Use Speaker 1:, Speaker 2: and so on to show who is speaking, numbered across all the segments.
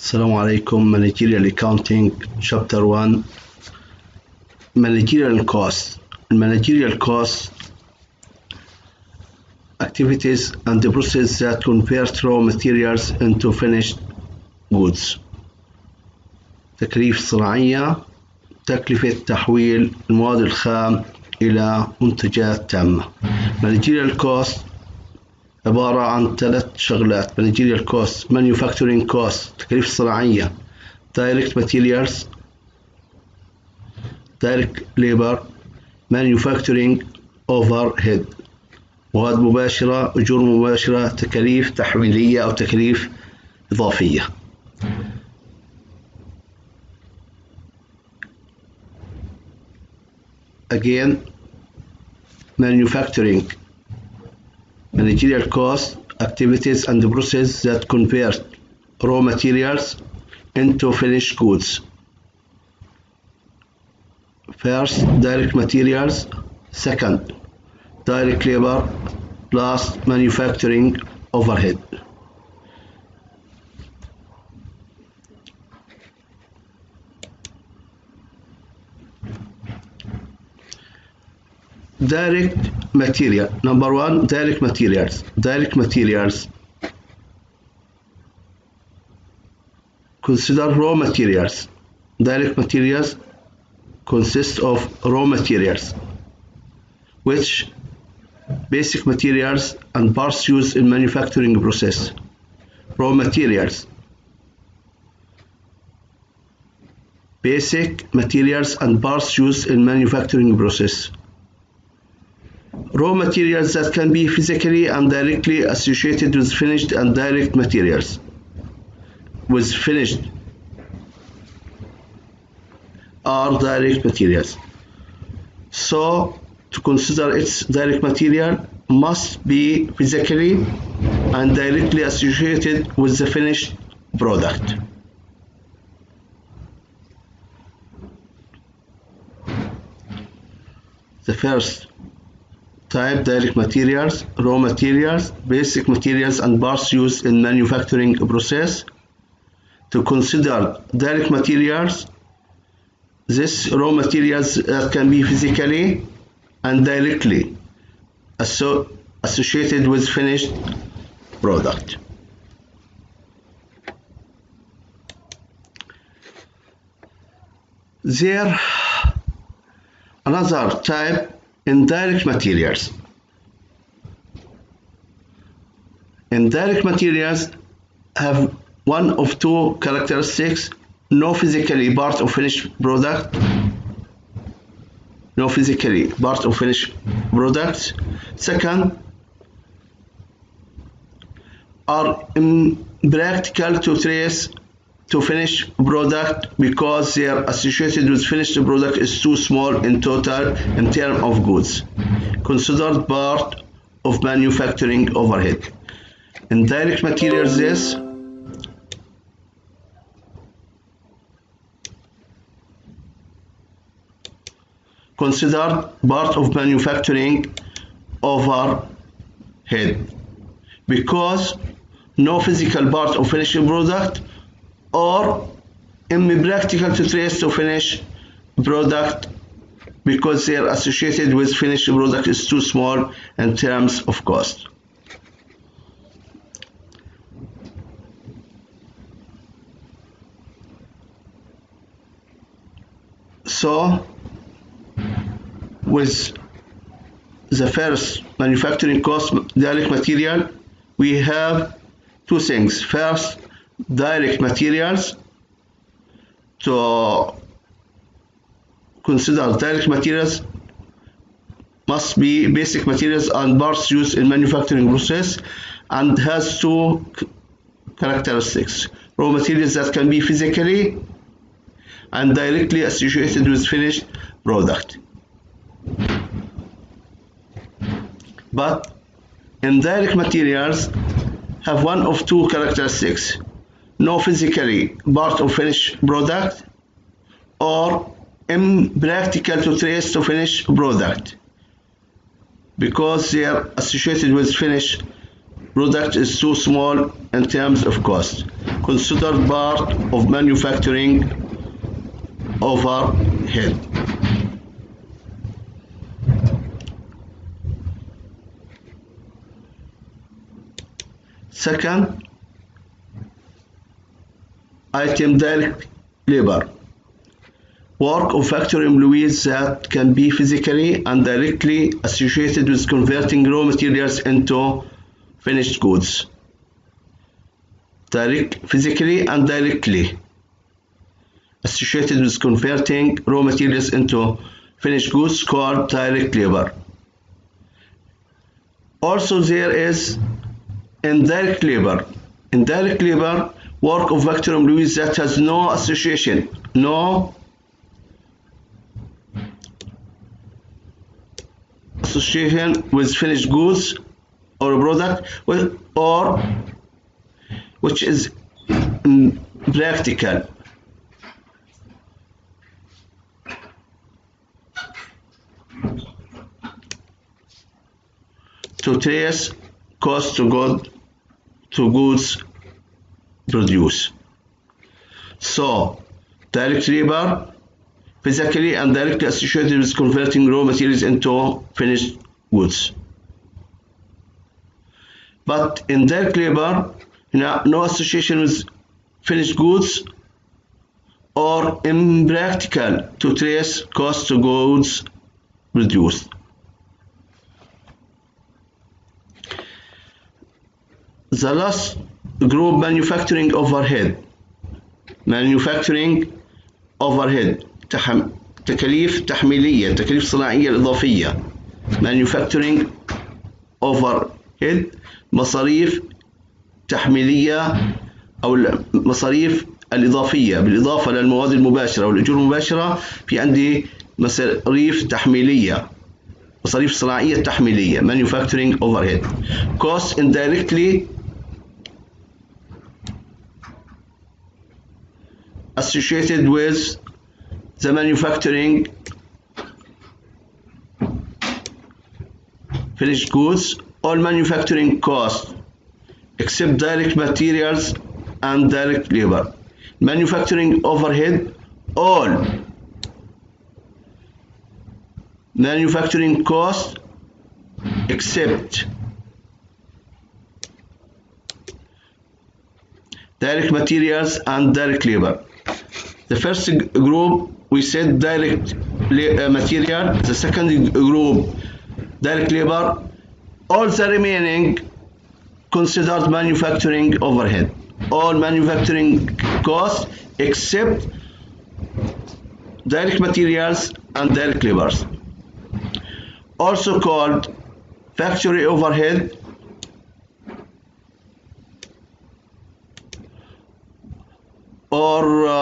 Speaker 1: Assalamu alaikum. Managerial Accounting Chapter 1. Managerial Costs. Managerial costs, activities and the process that convert raw materials into finished goods. تكاليف صناعية، تكلفة تحويل المواد الخام إلى منتجات تامة. Managerial cost عبارة عن 3 شغلات. Managerial cost: manufacturing cost تكاليف صناعية، direct materials، direct labor، manufacturing overhead مواد مباشرة، أجور مباشرة، تكاليف تحويلية أو تكاليف إضافية. Again, manufacturing. Managerial cost, activities and the process that convert raw materials into finished goods. First, direct materials. Second, direct labor. Last, manufacturing overhead. Direct material. Number 1, direct materials. Direct materials. Consider raw materials. Direct materials consist of raw materials, which basic materials and parts used in manufacturing process. Raw materials. Basic materials and parts used in manufacturing process. Raw materials that can be physically and directly associated with finished and direct materials. With finished are direct materials. So, to consider its direct material must be physically and directly associated with the finished product. The first type: direct materials, raw materials, basic materials and parts used in manufacturing process. To consider direct materials, this raw materials that can be physically and directly associated with finished product. There another type: indirect materials. Indirect materials have one of 2 characteristics: no physically part of finished product. No physically part of finished products. Second, are impractical to trace to finished product because they are associated with finished product is too small in total in terms of goods. Considered part of manufacturing overhead. Indirect materials is considered part of manufacturing overhead because no physical part of finished product, or impractical to trace to finished product because they are associated with finished product is too small in terms of cost. So, with the first manufacturing cost, direct material, we have 2 things. First, direct materials. To consider direct materials must be basic materials and parts used in manufacturing process, and has 2 characteristics: raw materials that can be physically and directly associated with finished product. But indirect materials have one of 2 characteristics: no physically part of finished product, or impractical to trace to finished product because they are associated with finished product is too small in terms of cost. considered part of manufacturing overhead. Second item, direct labor. Work of factory employees that can be physically and directly associated with converting raw materials into finished goods. Physically and directly associated with converting raw materials into finished goods called direct labor. Also there is indirect labor. Indirect labor, work of factory employees that has no association, with finished goods or a product, or which is practical. To trace cost to goods produced. So, direct labor, physically and directly associated with converting raw materials into finished goods. But indirect labor, no association with finished goods, or impractical to trace cost to goods produced. The last group, manufacturing overhead. Manufacturing overhead، تكاليف تحميلية، تكاليف صناعية الإضافية. Manufacturing overhead، مصاريف تحميلية أو المصاريف الإضافية بالإضافة للمواد المباشرة والأجور المباشرة. في عندي مصاريف تحميلية، مصاريف صناعية تحميلية. Manufacturing overhead. Cost indirectly associated with the manufacturing finished goods. All manufacturing costs except direct materials and direct labor. Manufacturing overhead, all manufacturing costs except direct materials and direct labor. The first group we said direct material, the second group direct labor. All the remaining considered manufacturing overhead. All manufacturing costs except direct materials and direct labors. Also called factory overhead or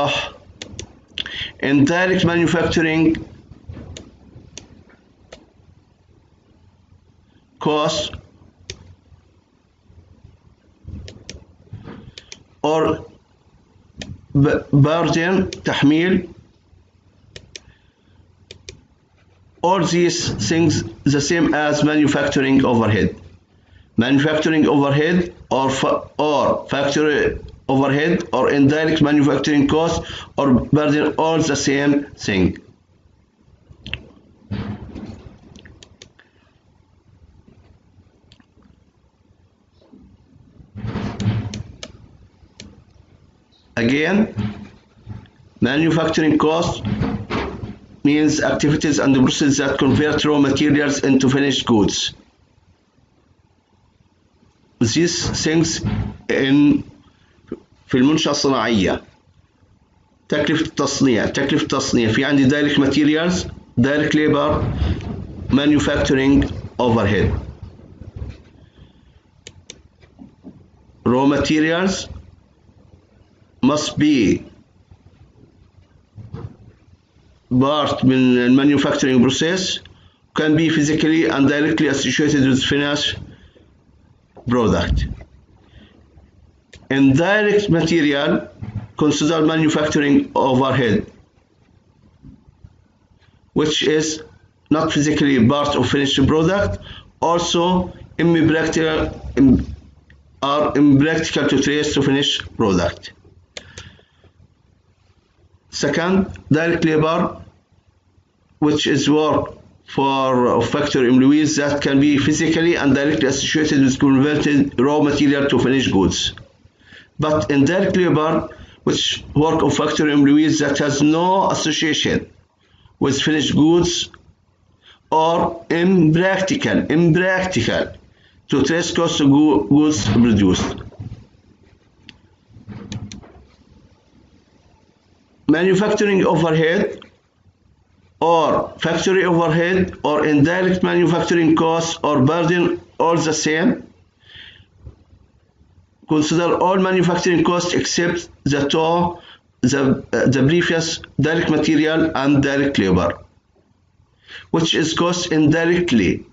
Speaker 1: indirect manufacturing costs or burden تحميل. All these things the same as manufacturing overhead. Manufacturing overhead or factory overhead or indirect manufacturing cost or burden, all the same thing. Again, manufacturing cost means activities and processes that convert raw materials into finished goods. These things في المنشأة الصناعية. تكلفة التصنيع في عندي direct materials, direct labor, manufacturing overhead. Raw materials must be part من manufacturing process, can be physically and directly associated with finished product. Indirect material consider manufacturing overhead, which is not physically part of finished product, also impractical to trace to finished product. Second, direct labor, which is work for factory employees that can be physically and directly associated with converted raw material to finished goods. But indirect labor, which work of factory employees that has no association with finished goods, or impractical to trace cost of goods produced. Manufacturing overhead or factory overhead or indirect manufacturing costs or burden all the same. Consider all manufacturing costs except the previous direct material and direct labor, which is cost indirectly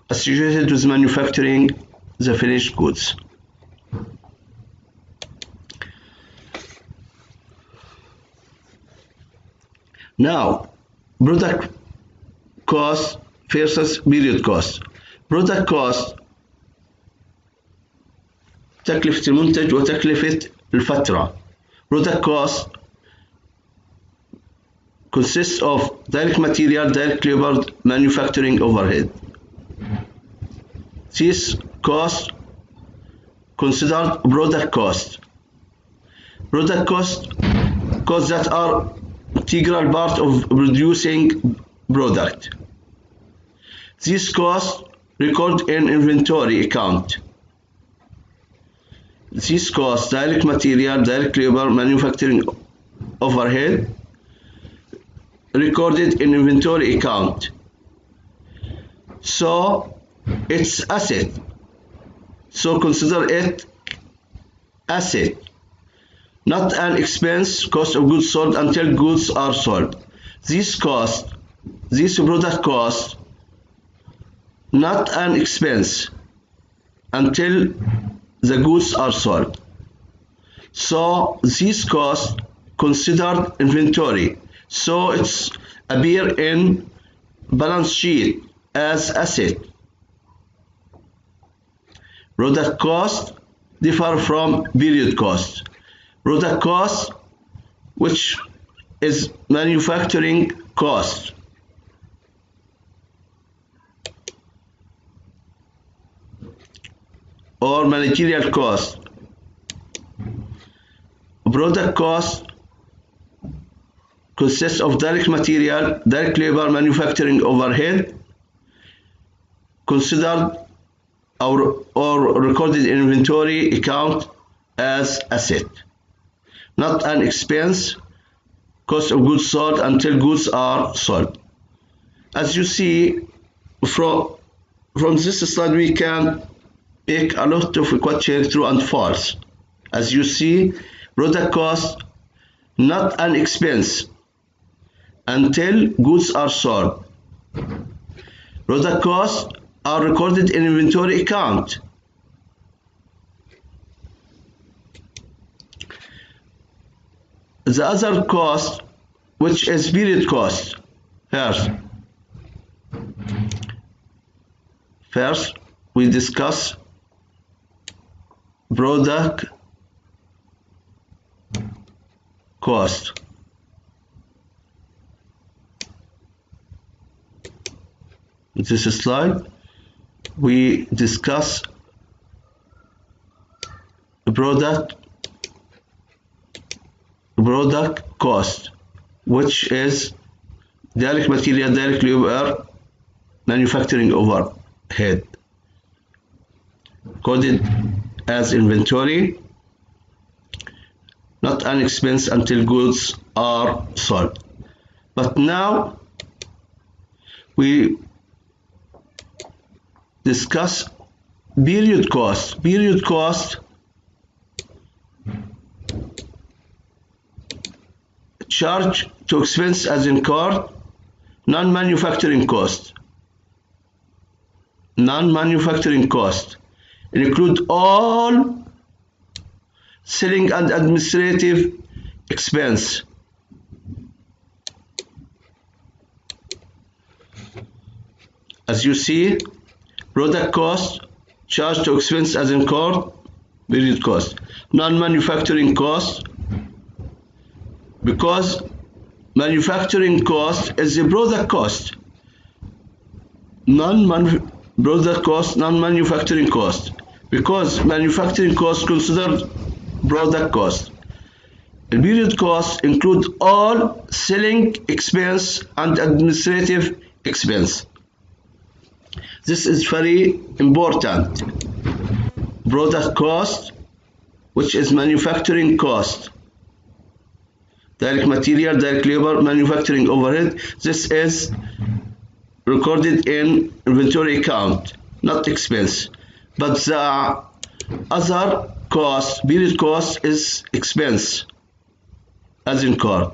Speaker 1: associated with manufacturing the finished goods. Now, product cost versus period cost. Product cost تكلفة المنتج وتكلفة الفترة. Product cost consists of direct material, direct labor, manufacturing overhead. These costs considered product cost. Product costs that are integral part of producing product. These costs recorded in inventory account. These costs, direct material, direct labor, manufacturing overhead, recorded in inventory account. So it's asset. So consider it asset, not an expense, cost of goods sold until goods are sold. These product costs, not an expense until the goods are sold. So these costs considered inventory. So it's appear in balance sheet as asset. Product cost differ from period cost. Product cost, which is manufacturing cost, or managerial cost. Product cost consists of direct material, direct labor, manufacturing overhead, considered or recorded in inventory account as asset, not an expense, cost of goods sold until goods are sold. As you see from this slide, we can make a lot of questions true and false. As you see, product cost, not an expense until goods are sold. Product costs are recorded in inventory account. The other cost, which is period cost. First, we discuss product cost. In this slide, we discuss product cost, which is direct material, direct labor, manufacturing overhead, coded as inventory, not an expense until goods are sold. But now we discuss period cost. Period cost charge to expense as incurred, non-manufacturing cost. Non-manufacturing cost include all selling and administrative expense. As you see, product cost charge to expense as incurred, period cost. Non-manufacturing cost because manufacturing cost is the product cost, non-manufacturing cost, because manufacturing cost considered product cost. The period costs include all selling expense and administrative expense. This is very important. Product cost, which is manufacturing cost, direct material, direct labor, manufacturing overhead. This is recorded in inventory account, not expense. But the other cost, period cost, is expense, as incurred.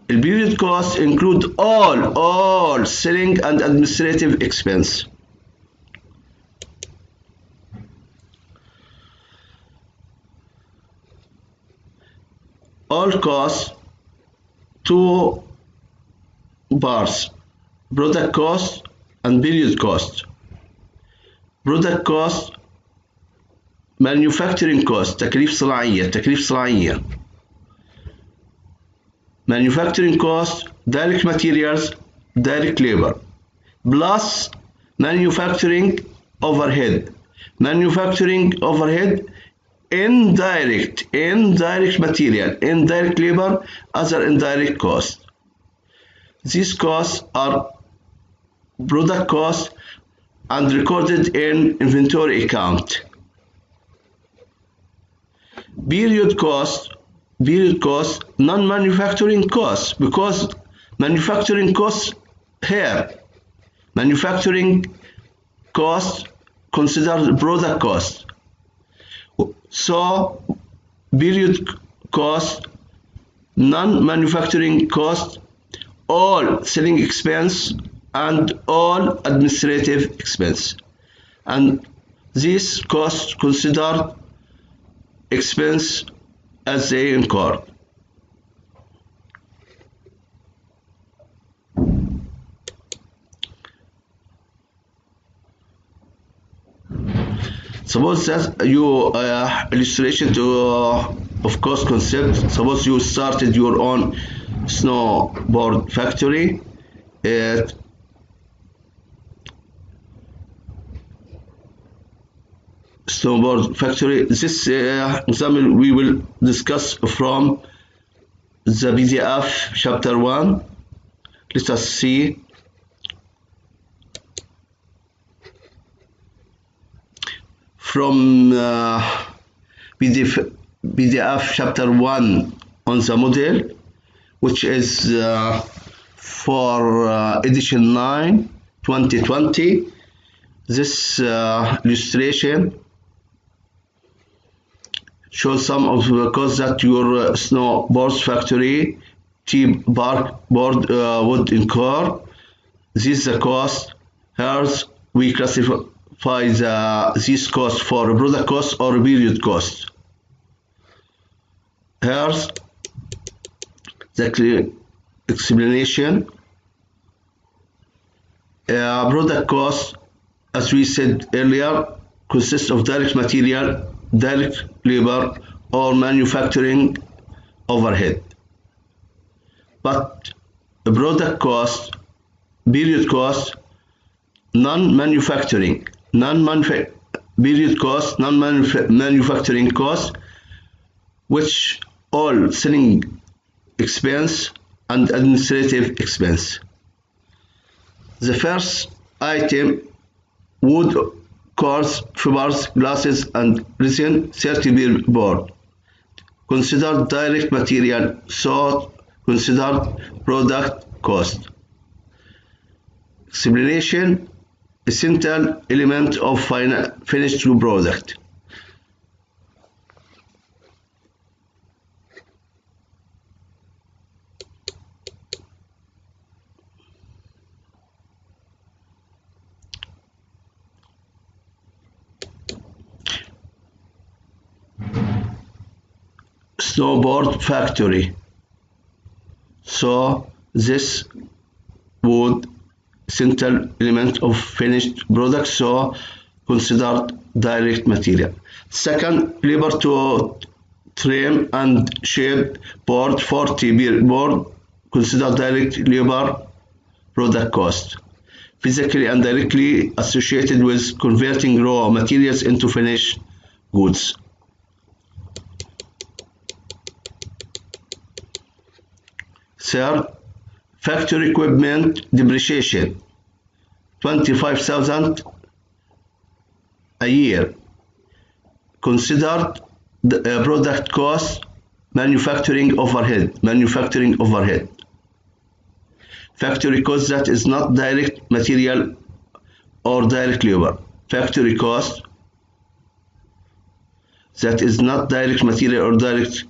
Speaker 1: The period costs include all selling and administrative expense. All costs, two parts: product cost and period cost. Product cost manufacturing cost، تكاليف صناعية. Manufacturing cost direct materials, direct labor, plus manufacturing overhead. Manufacturing overhead, indirect material, indirect labor, other indirect costs. These costs are product costs and recorded in inventory account. Period cost, non-manufacturing costs, because manufacturing costs here, manufacturing costs considered product cost. So period cost, non-manufacturing cost, all selling expense and all administrative expense, and these costs considered expense as they incurred. Suppose that you illustration of cost concept. Suppose you started your own snowboard factory. This example we will discuss from the PDF chapter 1. Let us see. From PDF chapter 1 on the model, which is for edition 9 2020. This illustration shows some of the costs that your snowboard factory bark board would incur. This is the cost. Here we classify these costs for product cost or period cost. Here's the explanation. Product cost, as we said earlier, consists of direct material, direct labor, or manufacturing overhead. But the product cost, period cost, non-manufacturing period cost, non-manufacturing cost, which all selling expense and administrative expense. The first item: wood, cores, fibers, glasses, and resin, 30 per board. Considered direct material, so considered product cost. Explanation: essential element of finished product. Snowboard factory. So this would essential element of finished product, so considered direct material. Second, labor to trim and shape board 40 per board, consider direct labor product cost, physically and directly associated with converting raw materials into finished goods. Third, factory equipment depreciation, 25,000 a year. Considered the product cost, manufacturing overhead. Factory cost that is not direct material or direct labor. Factory cost that is not direct material or direct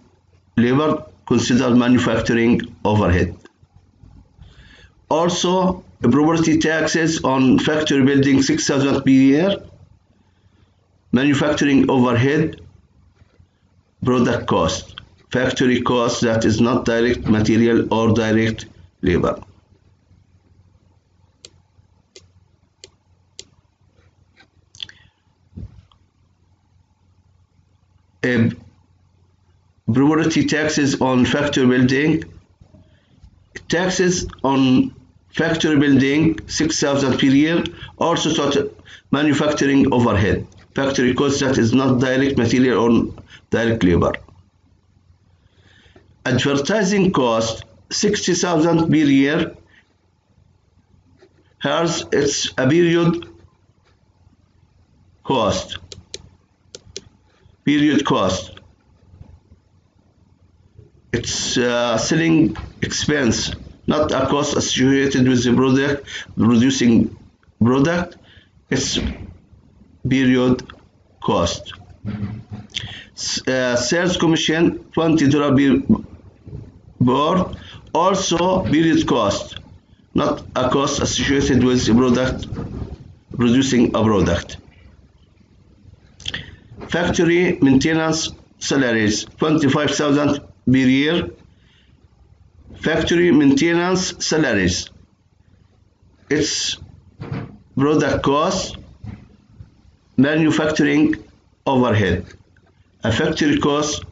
Speaker 1: labor, considered manufacturing overhead. Also, property taxes on factory building 6,000 per year. Manufacturing overhead, product cost. Factory cost that is not direct material or direct labor. Property taxes on factory building. Taxes on factory building 6,000 per year. Also total manufacturing overhead. Factory cost that is not direct material or direct labor. Advertising cost 60,000 per year. Here's it's a period cost. It's selling expense, not a cost associated with the product, producing product. It's period cost. Sales commission $20 per board, also period cost, not a cost associated with the product, producing a product. Factory maintenance salaries 25,000 per year. Factory maintenance salaries, it's product cost, manufacturing overhead. A factory cost,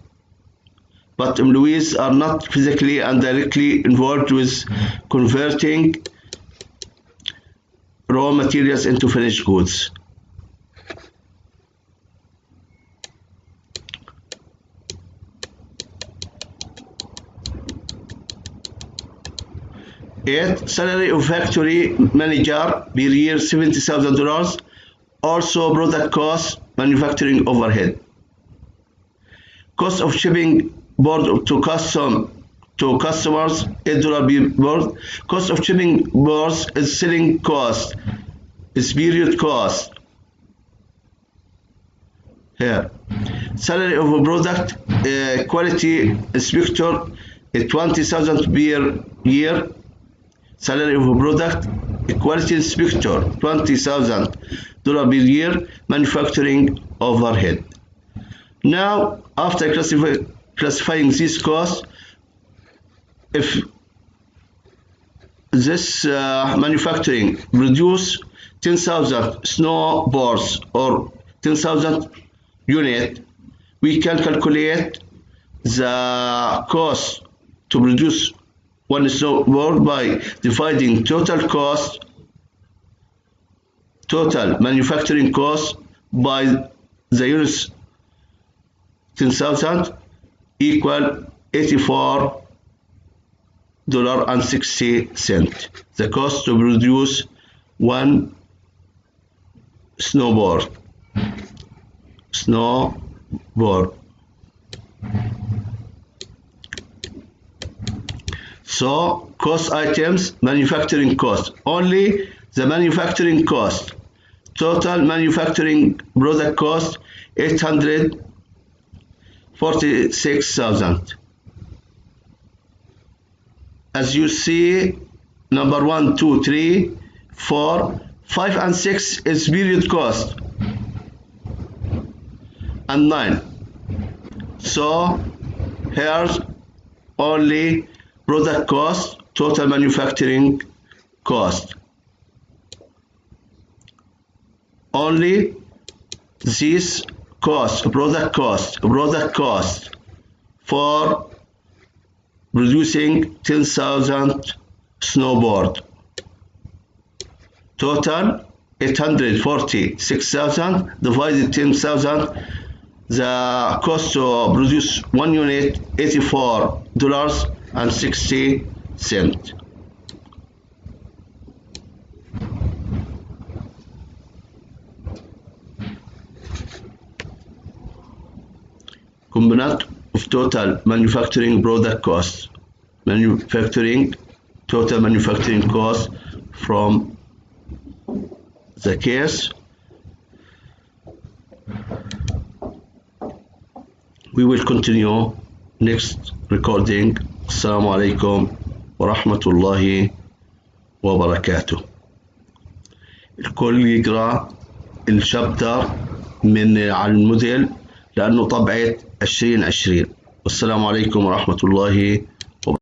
Speaker 1: but employees are not physically and directly involved with converting raw materials into finished goods. Eight, salary of factory manager per year $70,000. Also product cost, manufacturing overhead. Cost of shipping board to customers $8 per board. Cost of shipping boards is selling cost, is period cost. Here, salary of a product quality inspector is 20,000 per year. Salary of a product quality inspector $20,000 per year. Manufacturing overhead. Now, after classifying these costs, if this manufacturing produce 10,000 snowboards or 10,000 units, we can calculate the cost to produce one snowboard by dividing total manufacturing cost by the units 10,000 equal $84.60. The cost to produce one snowboard. So cost items, manufacturing cost, only the manufacturing cost. Total manufacturing product cost 846,000. As you see, number 1, 2, 3, 4, 5 and 6 is period cost, and 9. So here's only product cost, total manufacturing cost. Only this cost, product cost, for producing 10,000 snowboard. Total 846,000 divided 10,000. The cost to produce one unit $84.60. Component of total manufacturing product cost. Total manufacturing cost from the case. We will continue next recording. Assalamu alaikum wa rahmatullahi wa barakatuh. الكل يقرأ الشابتر من على الموديل لأنه طبعة 2020. والسلام عليكم ورحمة الله